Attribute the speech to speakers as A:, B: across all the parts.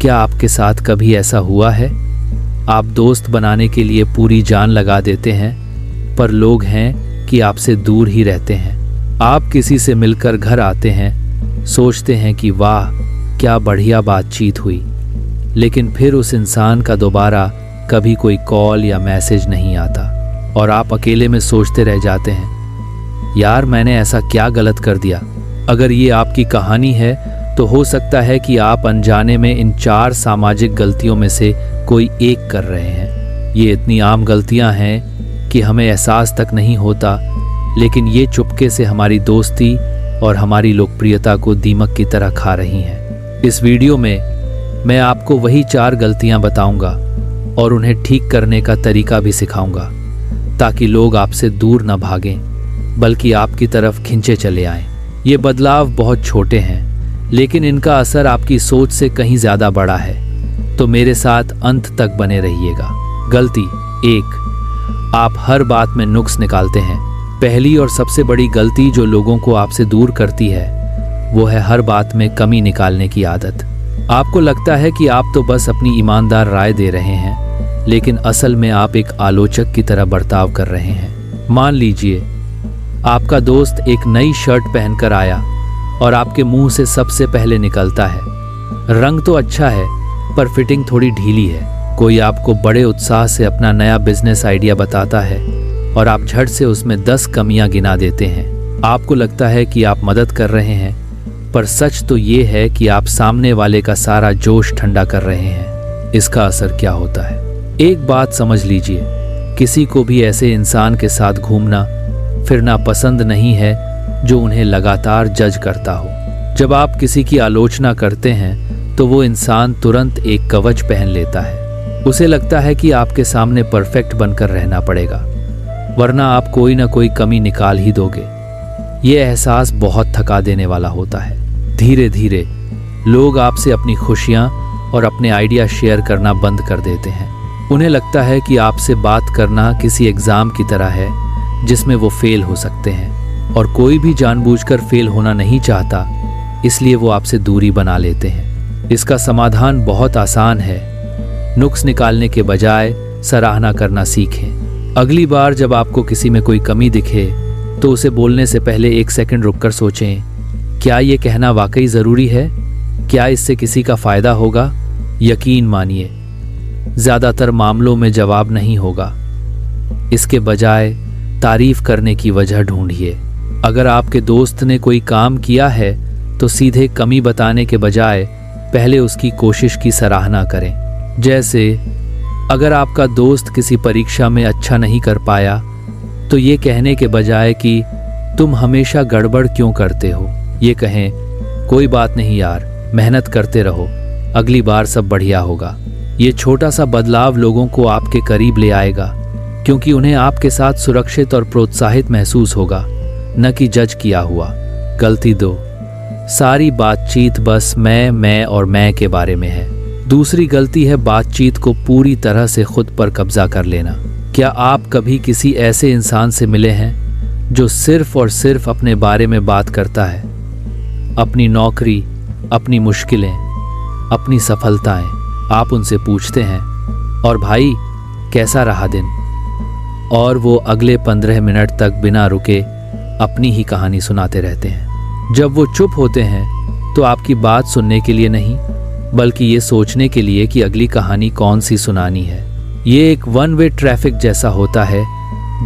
A: क्या आपके साथ कभी ऐसा हुआ है? आप दोस्त बनाने के लिए पूरी जान लगा देते हैं, पर लोग हैं कि आपसे दूर ही रहते हैं। आप किसी से मिलकर घर आते हैं, सोचते हैं कि वाह क्या बढ़िया बातचीत हुई, लेकिन फिर उस इंसान का दोबारा कभी कोई कॉल या मैसेज नहीं आता और आप अकेले में सोचते रह जाते हैं, यार मैंने ऐसा क्या गलत कर दिया। अगर ये आपकी कहानी है तो हो सकता है कि आप अनजाने में इन 4 सामाजिक गलतियों में से कोई एक कर रहे हैं। ये इतनी आम गलतियां हैं कि हमें एहसास तक नहीं होता, लेकिन ये चुपके से हमारी दोस्ती और हमारी लोकप्रियता को दीमक की तरह खा रही हैं। इस वीडियो में मैं आपको वही 4 गलतियां बताऊंगा और उन्हें ठीक करने का तरीका भी सिखाऊंगा, ताकि लोग आपसे दूर न भागें बल्कि आपकी तरफ खिंचे चले आएं। ये बदलाव बहुत छोटे हैं, लेकिन इनका असर आपकी सोच से कहीं ज़्यादा बड़ा है, तो मेरे साथ अंत तक बने रहिएगा। गलती 1, आप हर बात में नुक्स निकालते हैं। पहली और सबसे बड़ी गलती जो लोगों को आपसे दूर करती है वो है हर बात में कमी निकालने की आदत। आपको लगता है कि आप तो बस अपनी ईमानदार राय दे रहे हैं, लेकिन असल में आप एक आलोचक की तरह बर्ताव कर रहे हैं। मान लीजिए आपका दोस्त एक नई शर्ट पहनकर आया और आपके मुंह से सबसे पहले निकलता है, रंग तो अच्छा है पर फिटिंग थोड़ी ढीली है। कोई आपको बड़े उत्साह से अपना नया बिजनेस आइडिया बताता है और आप झट से उसमें 10 कमियां गिना देते हैं। आपको लगता है कि आप मदद कर रहे हैं, पर सच तो ये है कि आप सामने वाले का सारा जोश ठंडा कर रहे हैं। इसका असर क्या होता है? एक बात समझ लीजिए, किसी को भी ऐसे इंसान के साथ घूमना फिरना पसंद नहीं है जो उन्हें लगातार जज करता हो। जब आप किसी की आलोचना करते हैं तो वो इंसान तुरंत एक कवच पहन लेता है। उसे लगता है कि आपके सामने परफेक्ट बनकर रहना पड़ेगा, वरना आप कोई ना कोई कमी निकाल ही दोगे। ये एहसास बहुत थका देने वाला होता है। धीरे धीरे लोग आपसे अपनी खुशियां और अपने आइडिया शेयर करना बंद कर देते हैं। उन्हें लगता है कि आपसे बात करना किसी एग्जाम की तरह है जिसमें वो फेल हो सकते हैं, और कोई भी जानबूझकर फेल होना नहीं चाहता, इसलिए वो आपसे दूरी बना लेते हैं। इसका समाधान बहुत आसान है। नुक्स निकालने के बजाय सराहना करना सीखें। अगली बार जब आपको किसी में कोई कमी दिखे तो उसे बोलने से पहले 1 सेकंड रुककर सोचें, क्या ये कहना वाकई ज़रूरी है? क्या इससे किसी का फ़ायदा होगा? यकीन मानिए, ज़्यादातर मामलों में जवाब नहीं होगा। इसके बजाय तारीफ करने की वजह ढूंढिए। अगर आपके दोस्त ने कोई काम किया है तो सीधे कमी बताने के बजाय पहले उसकी कोशिश की सराहना करें। जैसे अगर आपका दोस्त किसी परीक्षा में अच्छा नहीं कर पाया तो ये कहने के बजाय कि तुम हमेशा गड़बड़ क्यों करते हो, ये कहें कोई बात नहीं यार, मेहनत करते रहो, अगली बार सब बढ़िया होगा। ये छोटा सा बदलाव लोगों को आपके करीब ले आएगा, क्योंकि उन्हें आपके साथ सुरक्षित और प्रोत्साहित महसूस होगा, न कि जज किया हुआ। गलती 2, सारी बातचीत बस मैं और मैं के बारे में है। दूसरी गलती है बातचीत को पूरी तरह से खुद पर कब्जा कर लेना। क्या आप कभी किसी ऐसे इंसान से मिले हैं जो सिर्फ और सिर्फ अपने बारे में बात करता है? अपनी नौकरी, अपनी मुश्किलें, अपनी सफलताएं। आप उनसे पूछते हैं, और भाई कैसा रहा दिन? और वो अगले 15 मिनट तक बिना रुके अपनी ही कहानी सुनाते रहते हैं। जब वो चुप होते हैं तो आपकी बात सुनने के लिए नहीं, बल्कि ये सोचने के लिए कि अगली कहानी कौन सी सुनानी है। ये एक 1 वे ट्रैफिक जैसा होता है,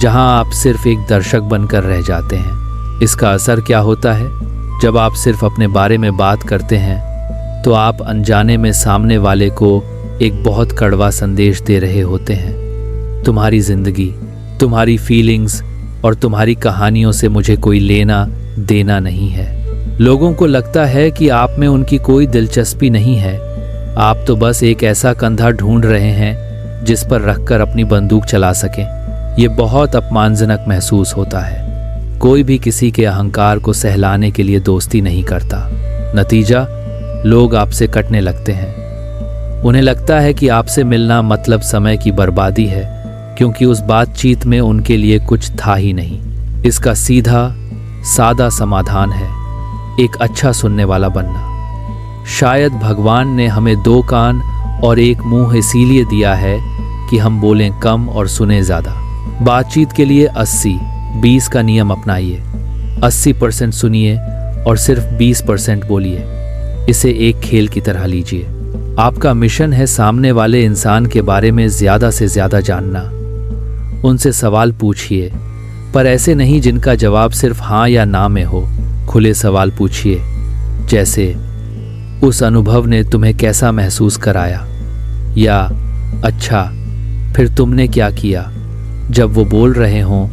A: जहां आप सिर्फ एक दर्शक बनकर रह जाते हैं। इसका असर क्या होता है? जब आप सिर्फ अपने बारे में बात करते हैं तो आप अनजाने में सामने वाले को एक बहुत कड़वा संदेश दे रहे होते हैं। तुम्हारी जिंदगी, तुम्हारी फीलिंग्स और तुम्हारी कहानियों से मुझे कोई लेना देना नहीं है। लोगों को लगता है कि आप में उनकी कोई दिलचस्पी नहीं है। आप तो बस एक ऐसा कंधा ढूंढ रहे हैं जिस पर रखकर अपनी बंदूक चला सकें। ये बहुत अपमानजनक महसूस होता है। कोई भी किसी के अहंकार को सहलाने के लिए दोस्ती नहीं करता। नतीजा, लोग आपसे कटने लगते हैं। उन्हें लगता है कि आपसे मिलना मतलब समय की बर्बादी है, क्योंकि उस बातचीत में उनके लिए कुछ था ही नहीं। इसका सीधा सादा समाधान है एक अच्छा सुनने वाला बनना। शायद भगवान ने हमें 2 कान और 1 मुंह इसीलिए दिया है कि हम बोलें कम और सुने ज़्यादा। बातचीत के लिए 80-20 का नियम अपनाइए। 80% सुनिए और सिर्फ 20% बोलिए। इसे एक खेल की तरह लीजिए। आपका मिशन है सामने वाले इंसान के बारे में ज़्यादा से ज़्यादा जानना। उनसे सवाल पूछिए, पर ऐसे नहीं जिनका जवाब सिर्फ हाँ या ना में हो। खुले सवाल पूछिए, जैसे उस अनुभव ने तुम्हें कैसा महसूस कराया, या अच्छा फिर तुमने क्या किया। जब वो बोल रहे हों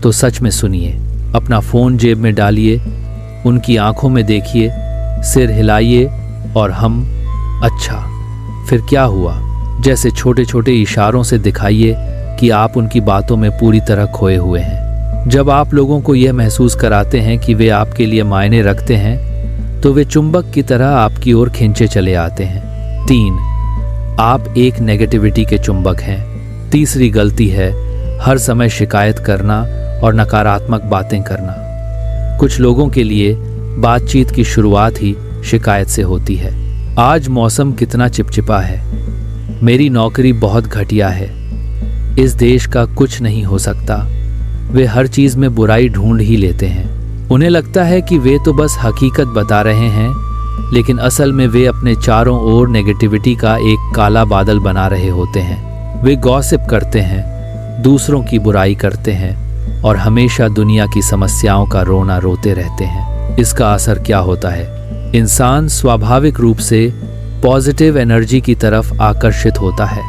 A: तो सच में सुनिए। अपना फ़ोन जेब में डालिए, उनकी आंखों में देखिए, सिर हिलाइए और हम अच्छा फिर क्या हुआ जैसे छोटे छोटे इशारों से दिखाइए कि आप उनकी बातों में पूरी तरह खोए हुए हैं। जब आप लोगों को यह महसूस कराते हैं कि वे आपके लिए मायने रखते हैं तो वे चुंबक की तरह आपकी ओर खींचे चले आते हैं। 3, आप एक नेगेटिविटी के चुंबक हैं। तीसरी गलती है हर समय शिकायत करना और नकारात्मक बातें करना। कुछ लोगों के लिए बातचीत की शुरुआत ही शिकायत से होती है। आज मौसम कितना चिपचिपा है, मेरी नौकरी बहुत घटिया है, इस देश का कुछ नहीं हो सकता। वे हर चीज में बुराई ढूंढ ही लेते हैं। उन्हें लगता है कि वे तो बस हकीकत बता रहे हैं, लेकिन असल में वे अपने चारों ओर नेगेटिविटी का एक काला बादल बना रहे होते हैं। वे गॉसिप करते हैं, दूसरों की बुराई करते हैं और हमेशा दुनिया की समस्याओं का रोना रोते रहते हैं। इसका असर क्या होता है? इंसान स्वाभाविक रूप से पॉजिटिव एनर्जी की तरफ आकर्षित होता है।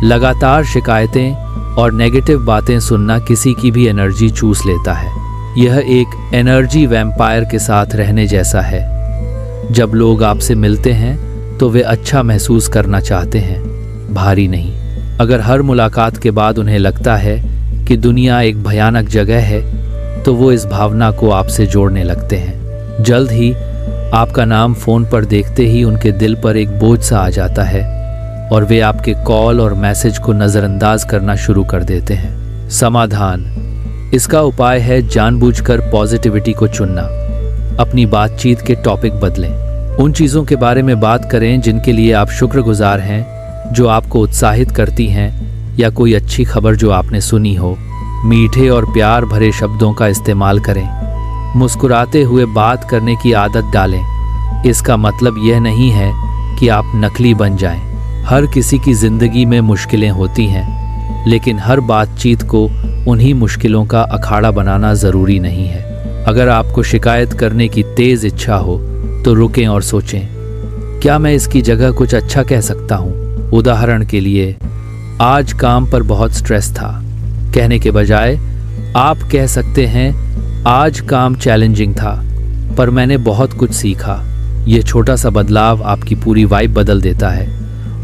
A: लगातार शिकायतें और नेगेटिव बातें सुनना किसी की भी एनर्जी चूस लेता है। यह एक एनर्जी वैम्पायर के साथ रहने जैसा है। जब लोग आपसे मिलते हैं तो वे अच्छा महसूस करना चाहते हैं, भारी नहीं। अगर हर मुलाकात के बाद उन्हें लगता है कि दुनिया एक भयानक जगह है तो वो इस भावना को आपसे जोड़ने लगते हैं। जल्द ही आपका नाम फोन पर देखते ही उनके दिल पर एक बोझ सा आ जाता है और वे आपके कॉल और मैसेज को नज़रअंदाज करना शुरू कर देते हैं। समाधान: इसका उपाय है जानबूझकर पॉजिटिविटी को चुनना। अपनी बातचीत के टॉपिक बदलें। उन चीज़ों के बारे में बात करें जिनके लिए आप शुक्रगुजार हैं, जो आपको उत्साहित करती हैं, या कोई अच्छी खबर जो आपने सुनी हो। मीठे और प्यार भरे शब्दों का इस्तेमाल करें। मुस्कुराते हुए बात करने की आदत डालें। इसका मतलब यह नहीं है कि आप नकली बन जाएं। हर किसी की जिंदगी में मुश्किलें होती हैं, लेकिन हर बातचीत को उन्हीं मुश्किलों का अखाड़ा बनाना ज़रूरी नहीं है। अगर आपको शिकायत करने की तेज़ इच्छा हो तो रुकें और सोचें, क्या मैं इसकी जगह कुछ अच्छा कह सकता हूँ। उदाहरण के लिए, आज काम पर बहुत स्ट्रेस था, कहने के बजाय आप कह सकते हैं, आज काम चैलेंजिंग था पर मैंने बहुत कुछ सीखा। यह छोटा सा बदलाव आपकी पूरी वाइब बदल देता है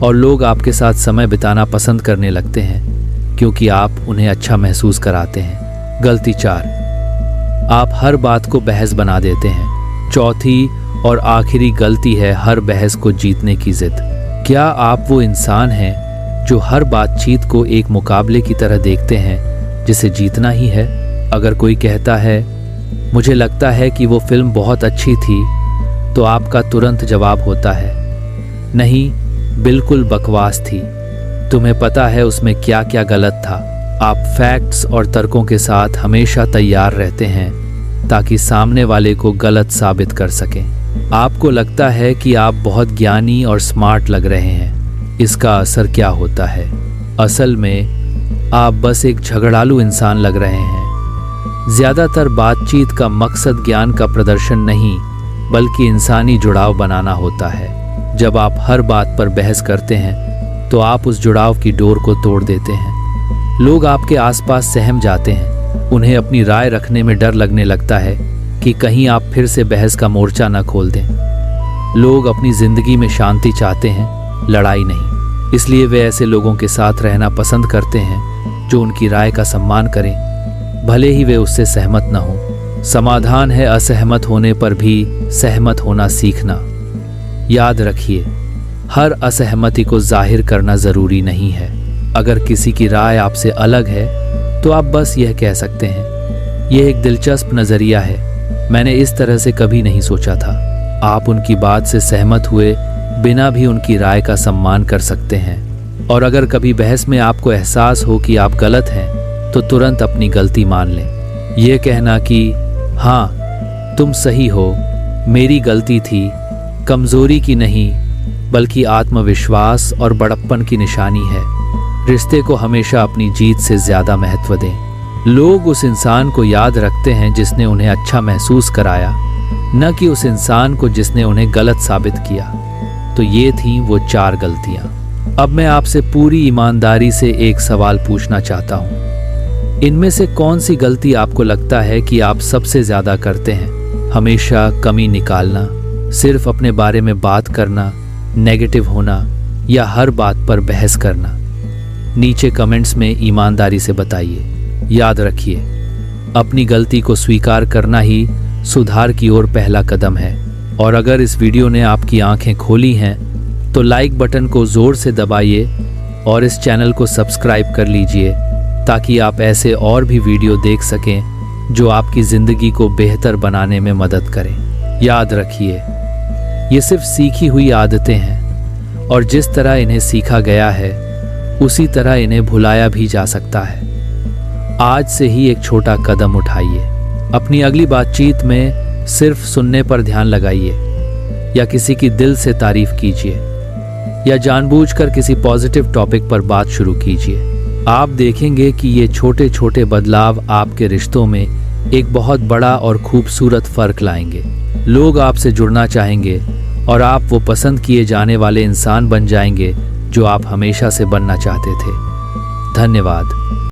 A: और लोग आपके साथ समय बिताना पसंद करने लगते हैं क्योंकि आप उन्हें अच्छा महसूस कराते हैं। गलती 4, आप हर बात को बहस बना देते हैं। चौथी और आखिरी गलती है हर बहस को जीतने की जिद। क्या आप वो इंसान हैं जो हर बातचीत को एक मुकाबले की तरह देखते हैं जिसे जीतना ही है? अगर कोई कहता है, मुझे लगता है कि वो फिल्म बहुत अच्छी थी, तो आपका तुरंत जवाब होता है, नहीं, बिल्कुल बकवास थी। तुम्हें पता है उसमें क्या क्या गलत था। आप फैक्ट्स और तर्कों के साथ हमेशा तैयार रहते हैं ताकि सामने वाले को गलत साबित कर सकें। आपको लगता है कि आप बहुत ज्ञानी और स्मार्ट लग रहे हैं। इसका असर क्या होता है? असल में आप बस एक झगड़ालू इंसान लग रहे हैं। ज़्यादातर बातचीत का मकसद ज्ञान का प्रदर्शन नहीं, बल्कि इंसानी जुड़ाव बनाना होता है। जब आप हर बात पर बहस करते हैं तो आप उस जुड़ाव की डोर को तोड़ देते हैं। लोग आपके आसपास सहम जाते हैं। उन्हें अपनी राय रखने में डर लगने लगता है कि कहीं आप फिर से बहस का मोर्चा न खोल दें। लोग अपनी जिंदगी में शांति चाहते हैं, लड़ाई नहीं। इसलिए वे ऐसे लोगों के साथ रहना पसंद करते हैं जो उनकी राय का सम्मान करें, भले ही वे उससे सहमत न हो। समाधान है असहमत होने पर भी सहमत होना सीखना। याद रखिए, हर असहमति को जाहिर करना जरूरी नहीं है। अगर किसी की राय आपसे अलग है तो आप बस यह कह सकते हैं, यह एक दिलचस्प नज़रिया है, मैंने इस तरह से कभी नहीं सोचा था। आप उनकी बात से सहमत हुए बिना भी उनकी राय का सम्मान कर सकते हैं। और अगर कभी बहस में आपको एहसास हो कि आप गलत हैं तो तुरंत अपनी गलती मान लें। यह कहना कि हाँ तुम सही हो, मेरी गलती थी, कमजोरी की नहीं बल्कि आत्मविश्वास और बड़प्पन की निशानी है। रिश्ते को हमेशा अपनी जीत से ज्यादा महत्व दें। लोग उस इंसान को याद रखते हैं जिसने उन्हें अच्छा महसूस कराया, न कि उस इंसान को जिसने उन्हें गलत साबित किया। तो ये थीं वो 4 गलतियां। अब मैं आपसे पूरी ईमानदारी से एक सवाल पूछना चाहता हूं। इनमें से कौन सी गलती आपको लगता है कि आप सबसे ज्यादा करते हैं? हमेशा कमी निकालना, सिर्फ अपने बारे में बात करना, नेगेटिव होना या हर बात पर बहस करना? नीचे कमेंट्स में ईमानदारी से बताइए। याद रखिए, अपनी गलती को स्वीकार करना ही सुधार की ओर पहला कदम है। और अगर इस वीडियो ने आपकी आंखें खोली हैं तो लाइक बटन को जोर से दबाइए और इस चैनल को सब्सक्राइब कर लीजिए ताकि आप ऐसे और भी वीडियो देख सकें जो आपकी ज़िंदगी को बेहतर बनाने में मदद करें। याद रखिए, ये सिर्फ सीखी हुई आदतें हैं और जिस तरह इन्हें सीखा गया है उसी तरह इन्हें भुलाया भी जा सकता है। आज से ही एक छोटा कदम उठाइए। अपनी अगली बातचीत में सिर्फ सुनने पर ध्यान लगाइए, या किसी की दिल से तारीफ कीजिए, या जानबूझकर किसी पॉजिटिव टॉपिक पर बात शुरू कीजिए। आप देखेंगे कि ये छोटे छोटे बदलाव आपके रिश्तों में एक बहुत बड़ा और खूबसूरत फर्क लाएंगे। लोग आपसे जुड़ना चाहेंगे और आप वो पसंद किए जाने वाले इंसान बन जाएंगे जो आप हमेशा से बनना चाहते थे। धन्यवाद।